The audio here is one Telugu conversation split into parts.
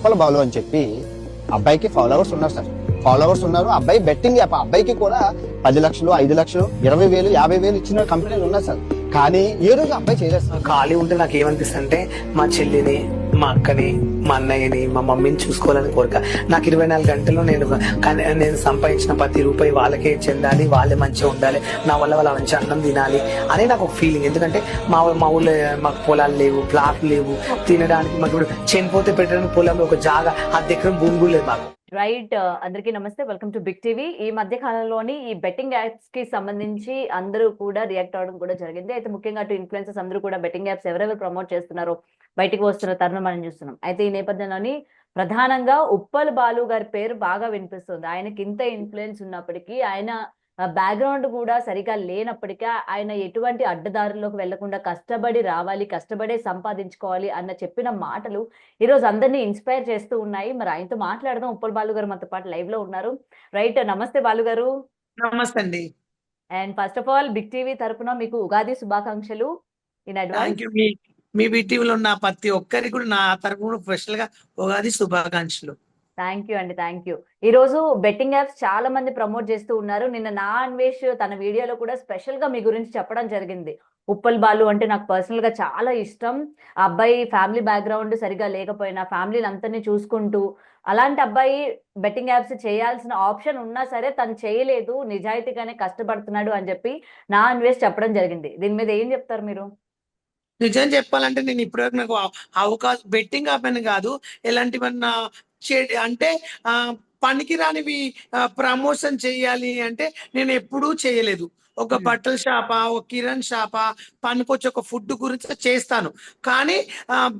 ఉప్పల బాలు అని చెప్పి అబ్బాయికి ఫాలోవర్స్ ఉన్నారు సార్. ఫాలోవర్స్ ఉన్నారు. అబ్బాయి బెట్టింగ్ యాప్, అబ్బాయికి కూడా 10 లక్షలు, 5 లక్షలు, 20,000, 50,000 ఇచ్చిన కంపెనీలు ఉన్నాయి సార్. కానీ ఏ రోజు అబ్బాయి చేయలేదు సార్. ఖాళీ ఉంటే నాకు ఏమనిపిస్తుంది అంటే మా చెల్లిని, మా అక్కని, మా అన్నయ్యని, మా మమ్మీని చూసుకోవాలని కోరిక. నాకు 24 గంటలు నేను సంపాదించిన ప్రతి రూపాయి వాళ్ళకే చెందాలి, వాళ్ళే మంచిగా ఉండాలి, నా వల్ల వాళ్ళ మంచి అన్నం తినాలి అని నాకు ఒక ఫీలింగ్. ఎందుకంటే మా ఊళ్ళో మాకు పొలాలు లేవు, ప్లాట్లు లేవు, తినడానికి మాకు ఇప్పుడు చనిపోతే పెట్టడానికి పొలంలో ఒక జాగా 10 ఎకరం భూమి కూడా లేదు మాకు. రైట్. అందరికీ నమస్తే, వెల్కమ్ టు బిగ్ టీవీ. ఈ మధ్య కాలంలోని ఈ బెట్టింగ్ యాప్స్ కి సంబంధించి అందరూ కూడా రియాక్ట్ అవడం కూడా జరిగింది. అయితే ముఖ్యంగా అటు ఇన్ఫ్లుయెన్సర్స్ అందరూ కూడా బెట్టింగ్ యాప్స్ ఎవరెవరు ప్రమోట్ చేస్తున్నారో బయటికి వస్తున్న తరుణం మనం చూస్తున్నాం. అయితే ఈ నేపథ్యంలోని ప్రధానంగా ఉప్పల్ బాలు గారి పేరు బాగా వినిపిస్తుంది. ఆయనకి ఇంత ఇన్ఫ్లుయెన్స్ ఉన్నప్పటికీ, ఆయన బ్యాక్గ్రౌండ్ కూడా సరిగా లేనప్పటికీ, ఆయన ఎటువంటి అడ్డదారుల్లోకి వెళ్లకుండా కష్టపడి రావాలి, కష్టపడే సంపాదించుకోవాలి అన్న చెప్పిన మాటలు ఈ రోజు అందరినీ ఇన్స్పైర్ చేస్తూ ఉన్నాయి. మరి ఆయనతో మాట్లాడదాం. ఉప్పల్ బాలు గారు మనతో పాటు లైవ్ లో ఉన్నారు. రైట్. నమస్తే బాలు గారు. నమస్తే అండి. And first of all big TV తరపున మీకు ఉగాది శుభాకాంక్షలు ఇన్ అడ్వాన్స్. మీ బిటీవీలో ఉన్న ప్రతి ఒక్కరికి కూడా నా తరపున స్పెషల్ గా ఉగాది శుభాకాంక్షలు. థ్యాంక్ యూ అండి, థ్యాంక్ యూ. ఈ రోజు బెట్టింగ్ యాప్స్ చాలా మంది ప్రమోట్ చేస్తూ ఉన్నారు. నిన్న నా అన్వేష్ తన వీడియోలో కూడా స్పెషల్ గా మీ గురించి చెప్పడం జరిగింది. ఉప్పల్ బాలు అంటే నాకు పర్సనల్ గా చాలా ఇష్టం. ఆ అబ్బాయి ఫ్యామిలీ బ్యాక్గ్రౌండ్ సరిగా లేకపోయినా ఫ్యామిలీని అంతని చూసుకుంటూ, అలాంటి అబ్బాయి బెట్టింగ్ యాప్స్ చేయాల్సిన ఆప్షన్ ఉన్నా సరే తను చేయలేదు, నిజాయితీగానే కష్టపడుతున్నాడు అని చెప్పి నా అన్వేష్ చెప్పడం జరిగింది. దీని మీద ఏం చెప్తారు మీరు? నిజం చెప్పాలంటే నేను ఇప్పటివరకు నాకు అవకాశం బెట్టింగ్ ఆపని కాదు, ఎలాంటివన్నా అంటే ఆ పనికి రానివి ప్రమోషన్ చేయాలి అంటే నేను ఎప్పుడూ చేయలేదు. ఒక బట్టల షాపా, ఒక కిరణ్ షాపా, పనికొచ్చి ఒక ఫుడ్ గురించి చేస్తాను. కానీ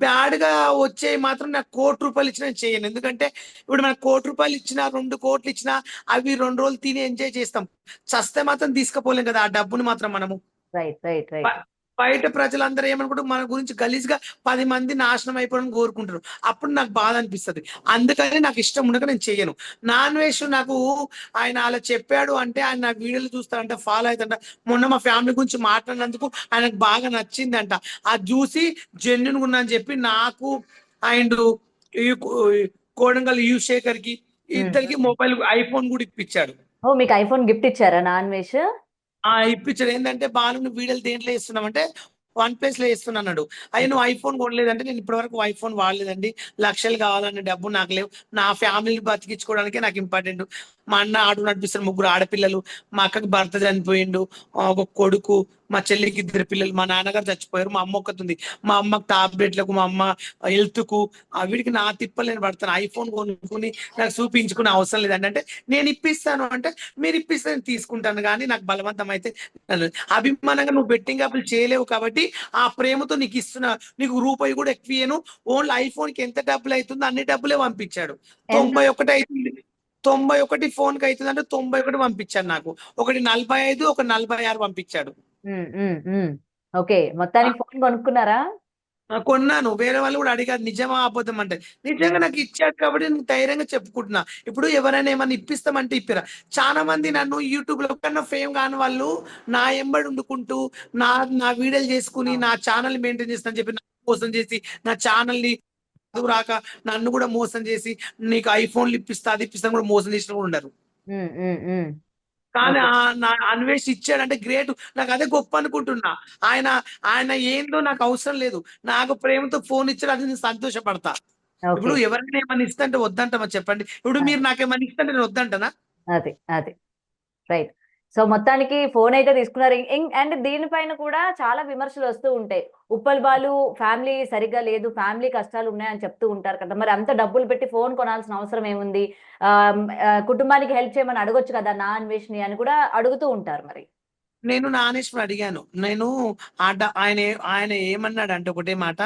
బ్యాడ్ గా వచ్చే మాత్రం నాకు ₹1,00,00,000 ఇచ్చినా చేయను. ఎందుకంటే ఇప్పుడు మనకు ₹1,00,00,000 ఇచ్చినా, 2 కోట్లు ఇచ్చినా అవి 2 రోజులు తిని ఎంజాయ్ చేస్తాం. చస్తే మాత్రం తీసుకుపోలేం కదా ఆ డబ్బుని మాత్రం మనము. Right right right. బయట ప్రజలందరూ ఏమనుకుంటారు, మన గురించి గలీజ్గా 10 మంది నాశనం అయిపోవడం కోరుకుంటారు. అప్పుడు నాకు బాధ అనిపిస్తుంది. అందుకని నాకు ఇష్టం ఉండక నేను చెయ్యను. నాన్ వెజ్ నాకు ఆయన అలా చెప్పాడు అంటే, ఆయన నా వీడియోలు చూస్తాడంట, ఫాలో అవుతాడంట. మొన్న మా ఫ్యామిలీ గురించి మాట్లాడినందుకు ఆయనకు బాగా నచ్చిందంట. అది చూసి జెన్యున్ ఉన్నా అని చెప్పి నాకు అండ్ కోడంగల్ శేఖర్ కి ఇద్దరికి మొబైల్ ఐఫోన్ కూడా ఇప్పించాడు. ఓ, మీకు ఐఫోన్ గిఫ్ట్ ఇచ్చారా నా అన్వేష్? ఇప్పించాడు. ఏంటంటే బాలు నువ్వు వీడియోలు దేంట్లో ఇస్తున్నామంటే OnePlus లో ఇస్తున్నాడు. అయ్యా నువ్వు ఐఫోన్ కొనలేదంటే, నేను ఇప్పటి వరకు ఐఫోన్ వాడలేదండి, లక్షలు కావాలనే డబ్బు నాకు లేవు, నా ఫ్యామిలీని బతికించుకోవడానికే నాకు ఇంపార్టెంట్. మా అన్న ఆడు నడిపిస్తారు, 3 ఆడపిల్లలు, మా అక్కకి భర్త చనిపోయిండు, ఒక కొడుకు, మా చెల్లికి 2 పిల్లలు, మా నాన్నగారు చచ్చిపోయారు, మా అమ్మ ఒక్కతుంది. మా అమ్మకి టాబ్లెట్లకు, మా అమ్మ హెల్త్ కు, వీడికి నా తిప్పలు నేను పడతాను. ఐఫోన్ కొనుక్కుని నాకు చూపించుకునే అవసరం లేదండి. అంటే నేను ఇప్పిస్తాను అంటే, మీరు ఇప్పిస్తే నేను తీసుకుంటాను, కానీ నాకు బలవంతం అయితే అభిమానంగా నువ్వు బెట్టింగ్ యాప్లు చేయలేవు కాబట్టి ఆ ప్రేమతో నీకు ఇస్తున్నా, నీకు రూపాయి కూడా ఎక్కువను, ఓన్లీ ఐఫోన్ కి ఎంత డబ్బులు అవుతుందో అన్ని డబ్బులే పంపించాడు. 91 అవుతుంది, 91 ఫోన్ కి అవుతుంది అంటే 91 పంపించాడు. నాకు ఒకటి 45, ఒక 46 పంపించాడు. ఓకే, మొత్తానికి ఫోన్ కొనుక్కున్నారా? కొన్నాను. వేరే వాళ్ళు కూడా అడిగారు నిజమా అబద్ధం అంటే, నిజంగా నాకు ఇచ్చాడు కాబట్టి నేను ధైర్యంగా చెప్పుకుంటున్నా. ఇప్పుడు ఎవరైనా ఏమన్నా ఇప్పిస్తామంటే ఇప్పిరా. చాలా మంది నన్ను యూట్యూబ్ లో కన్నా ఫేమ్ కాని వాళ్ళు నా ఎంబడి వండుకుంటూ నా నా వీడియోలు చేసుకుని నా ఛానల్ మెయింటైన్ చేస్తాను చెప్పి మోసం చేసి, నా ఛానల్ ని రాక నన్ను కూడా మోసం చేసి, నీకు ఐఫోన్లు ఇప్పిస్తా అది ఇప్పిస్తాను కూడా మోసం చేసిన కూడా ఉండరు. కానీ నా అన్వేష్ ఇచ్చాడంటే గ్రేట్. నాకు అదే గొప్ప అనుకుంటున్నా. ఆయన ఆయన ఏందో నాకు అవసరం లేదు, నాకు ప్రేమతో ఫోన్ ఇచ్చాడు, అది నేను సంతోషపడతా. ఇప్పుడు ఎవరైనా ఏమన్నా ఇస్తంటే వద్దంటామా చెప్పండి? ఇప్పుడు మీరు నాకేమన్నా ఇస్తుంటే నేను వద్దంటనా? అది అది రైట్. సో మొత్తానికి ఫోన్ అయితే తీసుకున్నారు. అండ్ దీనిపైన కూడా చాలా విమర్శలు వస్తూ ఉంటాయి. ఉప్పల్ బాలు ఫ్యామిలీ సరిగ్గా లేదు, ఫ్యామిలీ కష్టాలు ఉన్నాయని చెప్తూ ఉంటారు కదా. మరి అంత డబ్బులు పెట్టి ఫోన్ కొనాల్సిన అవసరం ఏముంది? కుటుంబానికి హెల్ప్ చేయమని అడగొచ్చు కదా నా అన్వేషణి అని కూడా అడుగుతూ ఉంటారు. మరి నేను నానేశ్వర్ అడిగాను. నేను ఆయన ఆయన ఏమన్నాడంటే ఒకటే మాట,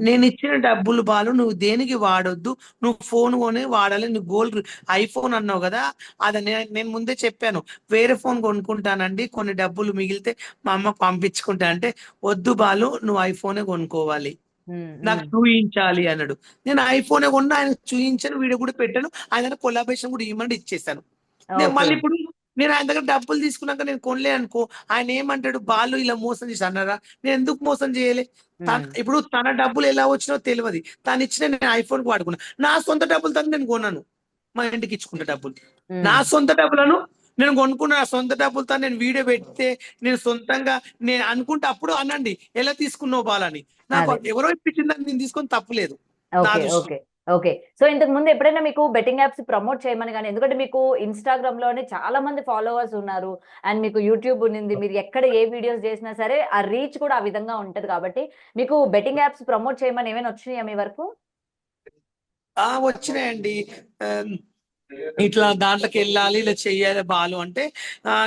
నేను ఇచ్చిన డబ్బులు బాలు నువ్వు దేనికి వాడొద్దు, నువ్వు ఫోన్ కొని వాడాలి, నువ్వు గోల్డ్ ఐఫోన్ అన్నావు కదా, అది నేను ముందే చెప్పాను, వేరే ఫోన్ కొనుక్కుంటానండి, కొన్ని డబ్బులు మిగిలితే మా అమ్మ పంపించుకుంటా అంటే, వద్దు బాలు నువ్వు ఐఫోనే కొనుక్కోవాలి, నాకు చూయించాలి అన్నాడు. నేను ఐఫోనే కొన్నా, ఆయన చూయించాను, వీడియో కూడా పెట్టాను, ఆయన కొలాబరేషన్ కూడా ఇవ్వమంటే ఇచ్చేసాను. నేను మళ్ళీ ఇప్పుడు నేను ఆయన దగ్గర డబ్బులు తీసుకున్నాక నేను కొనలే అనుకో, ఆయన ఏమంటాడు, బాలు ఇలా మోసం చేసి అన్నారా? నేను ఎందుకు మోసం చేయలే? ఇప్పుడు తన డబ్బులు ఎలా వచ్చినో తెలియదు, తను ఇచ్చిన నేను ఐఫోన్ వాడుకున్నా, నా సొంత డబ్బులతో నేను కొన్నాను, మా ఇంటికి ఇచ్చుకుంటే డబ్బులు నా సొంత డబ్బులను నేను కొనుక్కున్న, నా సొంత డబ్బులతో నేను వీడియో పెడితే నేను సొంతంగా నేను అనుకుంటే అప్పుడు అనండి ఎలా తీసుకున్నావు బాలని, నాకు అదే. ఎవరో ఇప్పించిందని నేను తీసుకొని తప్పులేదు నా ఓకే. దృష్టిలో. ఓకే. ఓకే. సో ఇంతకు ముందు ఎప్పుడైనా మీకు బెట్టింగ్ యాప్స్ ప్రమోట్ చేయమని గాని, ఎందుకంటే మీకు ఇన్‌స్టాగ్రామ్‌లోనే చాలా మంది ఫాలోవర్స్ ఉన్నారు. అండ్ మీకు యూట్యూబ్ ఉన్నింది. మీరు ఎక్కడ ఏ వీడియోస్ చేసినా సరే ఆ రీచ్ కూడా ఆ విధంగా ఉంటది కాబట్టి, మీకు బెట్టింగ్ యాప్స్ ప్రమోట్ చేయమని ఏమైనా వచ్చినాయా మీ వరకు? వచ్చినాయండి. ఆహ్, ఇట్లా దాంట్లోకి వెళ్ళాలి, ఇలా చెయ్యాలి బాలు అంటే,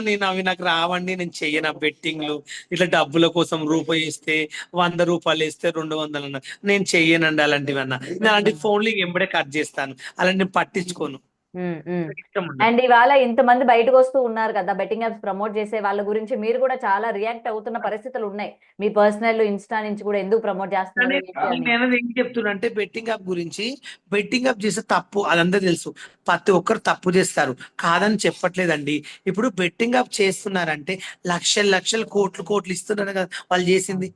నేను అవి నాకు రావండి, నేను చెయ్యను ఆ బెట్టింగ్లు, ఇట్లా డబ్బుల కోసం రూపాయి ఇస్తే రూ. 100 ఇస్తే 200 అన్నారు, నేను చెయ్యనండి అలాంటివన్నా, నేను అలాంటి ఫోన్లు ఎంబడే కట్ చేస్తాను, అలాంటి నేను పట్టించుకోను, హ్మ్. హ్మ్. నాకు ఇష్టం ఉండదు. అండ్ ఇవాళ ఇంతమంది బయటకొస్తూ ఉన్నారు కదా! బెట్టింగ్ యాప్స్ ప్రమోట్ చేసే వాళ్ళ గురించి మీరు కూడా చాలా రియాక్ట్ అవుతున్న పరిస్థితులు ఉన్నాయి. మీ పర్సనల్ ఇన్‌స్టా నుంచి కూడా ఎందుకు ప్రమోట్ చేస్తున్నారు కానీ ఏంటి అని. నేను ఏం చెప్తున్నా అంటే, బెట్టింగ్ యాప్ గురించి, బెట్టింగ్ యాప్ చేస్తే తప్పు అదంతా తెలుసు, ప్రతి ఒక్కరు తప్పు చేస్తారు, కాదని చెప్పట్లేదండి. ఇప్పుడు బెట్టింగ్ యాప్ చేస్తున్నారంటే లక్షలు లక్షలు కోట్లు కోట్లు ఇస్తున్నారు కదా వాళ్ళు చేసింది,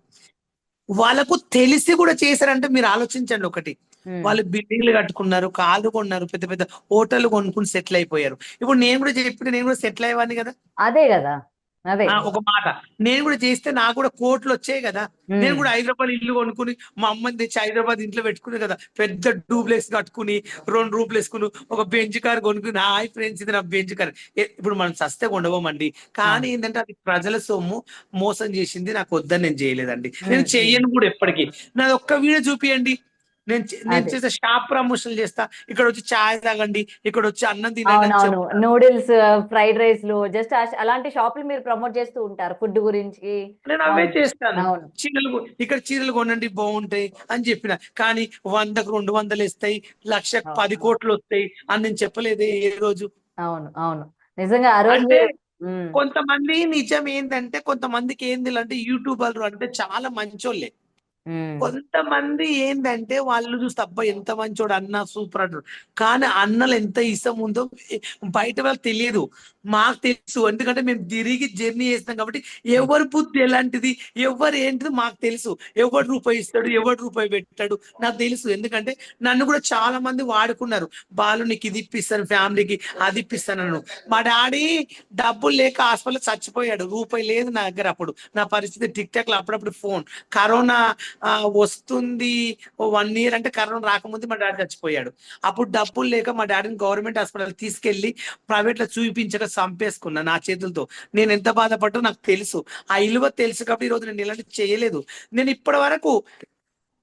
వాళ్ళకు తెలిసి కూడా చేశారంటే మీరు ఆలోచించండి ఒకటి. హ్మ్. వాళ్ళు బిల్డింగ్లు కట్టుకున్నారు, కార్లు కొన్నారు, పెద్ద పెద్ద హోటల్ కొనుక్కుని సెటిల్ అయిపోయారు. ఇప్పుడు నేను కూడా చెప్పిన నేను కూడా సెటిల్ అయ్యేవాడిని కదా. అదే గదా! అదే. ఒక మాట, నేను కూడా చేస్తే నాకు కూడా కోట్లు వచ్చాయి కదా. నేను హ్మ్. కూడా హైదరాబాద్ ఇల్లు కొనుక్కుని మా అమ్మని తెచ్చి హైదరాబాద్ ఇంట్లో పెట్టుకుని కదా, పెద్ద డూప్లెక్స్ కట్టుకుని 2 రూపులు వేసుకుని ఒక బెంచ్ కార్ కొనుక్కుని, హాయ్ ఫ్రెండ్స్ ఇది నా బెంచ్ కార్. ఇప్పుడు మనం సస్తే కొండవమండి, కానీ అవును. ఏంటంటే అది ప్రజల సొమ్ము, మోసం చేసింది, నాకు వద్దని నేను చేయలేదండి, నేను హ్మ్. హ్మ్. చెయ్యను కూడా ఎప్పటికీ. నాది ఒక్క వీడియో చూపియండి, నేను అదే. చేసే షాప్ ప్రమోషన్లు చేస్తా, ఇక్కడ వచ్చి చాయ్ తాగండి, ఇక్కడ వచ్చి అన్నం తినండి అని అవునవును. చెప్తా. నూడిల్స్, ఫ్రైడ్ రైస్‌లు జస్ట్ అలాంటి షాపులు మీరు ప్రమోట్ చేస్తూ ఉంటారు. ఫుడ్ గురించి. నేను అవే అవును. చేస్తాను. అవును. ఇక్కడ చీరలు కొనండి బాగుంటాయి అని చెప్పిన. కానీ 100కు 200 ఇస్తాయి, లక్షకు అవును. 10 కోట్లు వస్తాయి అని నేను చెప్పలేదే ఏ రోజు. అవును. అవును. నిజంగా ఆ రోజు అంటే మీరు. హ్మ్. కొంతమంది నిజం ఏంటంటే, కొంతమందికి ఏంది అంటే యూట్యూబర్లు అంటే చాలా మంచోళ్ళే. హ్మ్. కొంతమంది ఏందంటే వాళ్ళు చూస్తే అబ్బా ఎంత మంచోడు అన్న సూపర్ అంటారు. కానీ అన్నలో ఎంత ఇష్టం ఉందో బయట వాళ్ళకి తెలియదు. మాకు తెలుసు. ఎందుకంటే మేము తిరిగి జర్నీ చేస్తాం కాబట్టి ఎవరి బుద్ధి ఎలాంటిది, ఎవరు ఏంటిది మాకు తెలుసు. ఎవడు రూపాయి ఇస్తాడు, ఎవడు రూపాయి పెట్టాడు నాకు తెలుసు. ఎందుకంటే నన్ను కూడా చాలా మంది వాడుకున్నారు. బాలు నీకు ఇది ఇప్పిస్తాను, ఫ్యామిలీకి అది ఇప్పిస్తాను. మా డాడీ డబ్బులు లేక హాస్పిటల్ చచ్చిపోయాడు. రూపాయి లేదు నా దగ్గర అప్పుడు. నా పరిస్థితి టిక్ టాక్ లో అప్పుడప్పుడు ఫోన్, కరోనా వస్తుంది. ఓ 1 ఇయర్ అంటే కరోనా రాకముందు మా డాడీ చచ్చిపోయాడు. అప్పుడు డబ్బులు లేక మా డాడీని గవర్నమెంట్ హాస్పిటల్ తీసుకెళ్లి ప్రైవేట్ లో చూపించక చంపేసుకున్నా నా చేతులతో. నేను ఎంత బాధపడ్డా నాకు తెలుసు. ఆ ఇలువ తెలుసు కాబట్టి ఈ రోజు నేను ఇలాంటివి చేయలేదు. నేను ఇప్పటి వరకు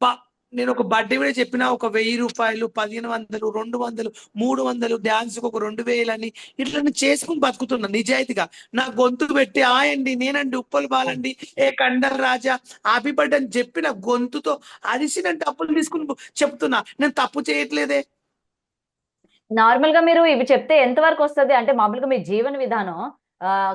ప- నేను ఒక బర్త్డే కూడా చెప్పిన, ఒక రూ. 1000, 1500, 200, 300, డాన్స్ ఒక 2000 అని ఇట్లా నేను చేసుకుని బతుకుతున్నా నిజాయితీగా. నా గొంతు పెట్టి ఆయండి నేనండి ఉప్పల్ బాలండి, ఏ కండల్ రాజా, హ్యాపీ బర్త్డే అని చెప్పిన గొంతుతో అరిసి నేను డబ్బులు తీసుకుని చెప్తున్నా, నేను తప్పు చేయట్లేదే. నార్మల్‌గా మీరు ఇవి చెప్తే ఎంత వరకొస్తది? అంటే మామూలుగా మీ జీవన విధానం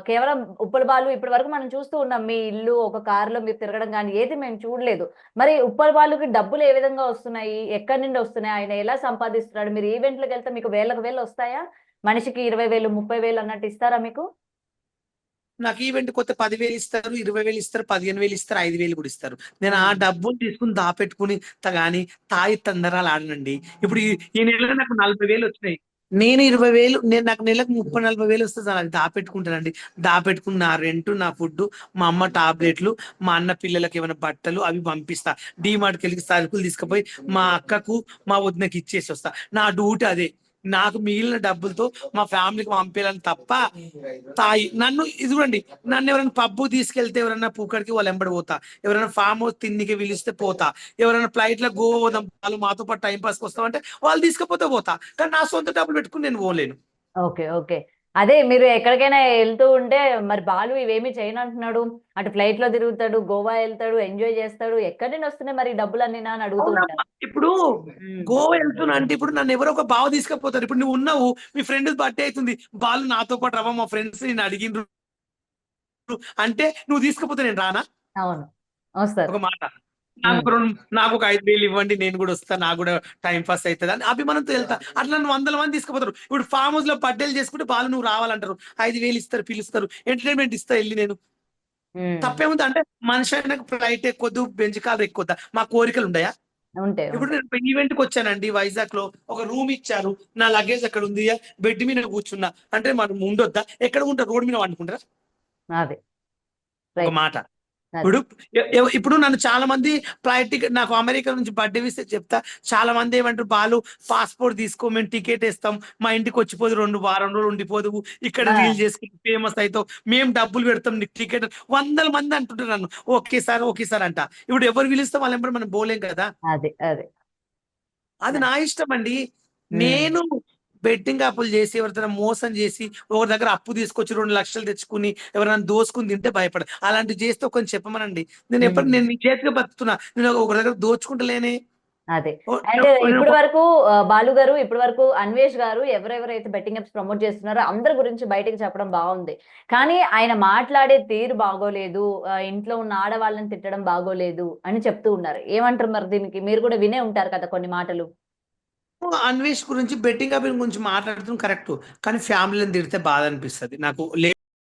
కేవలం ఉప్పల్ బాలు ఇప్పటి వరకు మనం చూస్తూ ఉన్నాం. మీ ఇల్లు, ఒక కారులో మీరు తిరగడం గాని ఏది మేము చూడలేదు. మరి ఉప్పల్ బాలుకి డబ్బులు ఏ విధంగా వస్తున్నాయి? ఎక్కడి నుండి వస్తున్నాయి? ఆయన ఎలా సంపాదిస్తున్నాడు? మీరు ఈవెంట్‌లకెళ్తే మీకు వేలకు వేలు వస్తాయా? మనిషికి 20,000, 30,000 అన్నట్టు ఇస్తారా మీకు? నాకు ఈవెంట్ కొత్త 10,000 ఇస్తారు, 20,000 ఇస్తారు, 15,000 ఇస్తారు, 5,000 కూడా ఇస్తారు. నేను ఆ హ్మ్. డబ్బులు తీసుకుని దాపెట్టుకుని గాని తాగి తందరాలు ఆడనండి. ఇప్పుడు ఈ నెల నాకు 40,000 వచ్చినాయి. నేను 20,000, నాకు నెలకు 30, 40,000 వస్తే చాలు, అది దాపెట్టుకుంటానండి. దాపెట్టుకుని నా రెంట్, నా ఫుడ్, మా అమ్మ టాబ్లెట్లు, మా అన్న పిల్లలకి ఏమైనా బట్టలు అవి పంపిస్తా. డీమార్ట్‌కి వెళ్ళి సరుకులు తీసుకుపోయి మా అక్కకు, మా వదినకి ఇచ్చేసి వస్తా. నా డ్యూటీ అదే. నాకు మిగిలిన డబ్బులతో మా ఫ్యామిలీకి పంపించాలని తప్ప నన్ను ఇది చూడండి, నన్ను ఎవరైనా పబ్బు తీసుకెళ్తే, ఎవరైనా పూకడికి వాళ్ళు ఎంబడి పోతా, ఎవరైనా ఫామ్ హౌస్ తిన్నికి పిలిస్తే పోతా, ఎవరైనా ఫ్లైట్ లో గోవా పోదాం వాళ్ళు మాతో పాటు టైం పాస్కి వస్తామంటే వాళ్ళు తీసుకపోతే పోతా, కానీ నా సొంత డబ్బులు పెట్టుకుని నేను పోలేను. ఓకే. ఓకే. అదే మీరు ఎక్కడికైనా ఎళ్తూ ఉంటే మరి బాలు ఇవేమి చేయనంటున్నాడు. అటు ఫ్లైట్‌లో తిరుగుతాడు, గోవా ఎళ్తాడు, ఎంజాయ్ చేస్తాడు. ఎక్కడి నుండి వస్తున్నాయి మరి డబ్బులన్నీనా అని అడుగుతూ అవునమ్మా. ఉంటారు. ఇప్పుడు హ్మ్. గోవా వెళ్తున్నా అంటే, ఇప్పుడు నన్ను ఎవరో ఒక బావ తీసుకపోతారు. ఇప్పుడు నువ్వు ఉన్నావు, మీ ఫ్రెండ్ బర్త్డే అవుతుంది, బాలు నాతో పాటు రవ్వ, మా ఫ్రెండ్స్ నేను అడిగిండ్రు అంటే నువ్వు తీసుకపోతే నేను రానా? అవును. వస్తారు. ఒక మాట, నాకు ఒక 5,000 ఇవ్వండి, నేను కూడా వస్తా, నాకు కూడా టైం పాస్ అవుతుంది అని అభిమానంతో వెళ్తా. అట్లా నన్ను 100 మంది తీసుకుపోతారు. ఇప్పుడు ఫామ్ హౌస్ లో బర్త్డేలు చేసుకుంటే బాలు నువ్వు రావాలంటారు, 5,000 ఇస్తారు, పిలుస్తారు, ఎంటర్టైన్మెంట్ ఇస్తా వెళ్ళి నేను. తప్పేముంది అంటే మనిషి అయినా ఫ్లైట్ ఎక్కొద్దు, బెంచ్ కార్ ఎక్కొద్దా, మా కోరికలు ఉన్నాయా? ఉంటే ఇప్పుడు నేను ఈవెంట్ కి వచ్చానండి వైజాగ్ లో, ఒక రూమ్ ఇచ్చారు, నా లగేజ్ అక్కడ ఉంది, బెడ్ మీద కూర్చున్నా అంటే మనం ఉండొద్దా? ఎక్కడ ఉంటారు? రోడ్ మీద వండుకుంటారా? అది ఒక రైట్. మాట. ఇప్పుడు ఇప్పుడు నన్ను చాలా మంది ఫ్లైట్ టికెట్, నాకు అమెరికా నుంచి బర్త్డే విస్తే చెప్తా, చాలా మంది ఏమంటారు, బాలు పాస్పోర్ట్ తీసుకో, మేము టికెట్ ఇస్తాం, మా ఇంటికి వచ్చిపోదు, 2 వారం రోజులు ఉండిపోదు, ఇక్కడ రీల్ చేసుకుని ఫేమస్ అవుతావు, మేము డబ్బులు పెడతాం నీకు టికెట్. 100 మంది అంటుంటారు నన్ను ఓకేసారి అంట. ఇప్పుడు ఎవరు పిలుస్తాం వాళ్ళ వెంబడి మనం పోలేం కదా. అది అది అది నా ఇష్టం అండి. నేను బెట్టింగ్ యాప్లు చేసి ఎవరితో మోసం చేసి ఒకరి దగ్గర అప్పు తీసుకొచ్చి 2 లక్షలు తెచ్చుకుని ఎవరైనా దోసుకుని తింటే భయపడ, అలాంటివి చేస్తే ఒకరిని చెప్పమనండి. నేను నీ చేతిగా బతుకుతున్నా, నేను ఒకరి దగ్గర దోచుకుంటలేనే. అదే. ఓ- అండ్ నేను ఇప్పటి ఒక- వరకు బాలు గారు, ఇప్పటి వరకు అన్వేష్ గారు ఎవరెవరైతే బెట్టింగ్ యాప్స్ ప్రమోట్ చేస్తున్నారో అందరి గురించి బయటకు చెప్పడం బాగుంది. కానీ ఆయన మాట్లాడే తీరు బాగోలేదు, ఇంట్లో ఉన్న ఆడవాళ్ళని తిట్టడం బాగోలేదు అని చెప్తూ ఉన్నారు. ఏమంటారు మరి దీనికి? మీరు కూడా వినే ఉంటారు కదా కొన్ని మాటలు. అన్వేష్ గురించి బెట్టింగ్ యాప్ గురించి మాట్లాడుతుంది కరెక్ట్, కానీ ఫ్యామిలీని తిడితే బాధ అనిపిస్తుంది నాకు.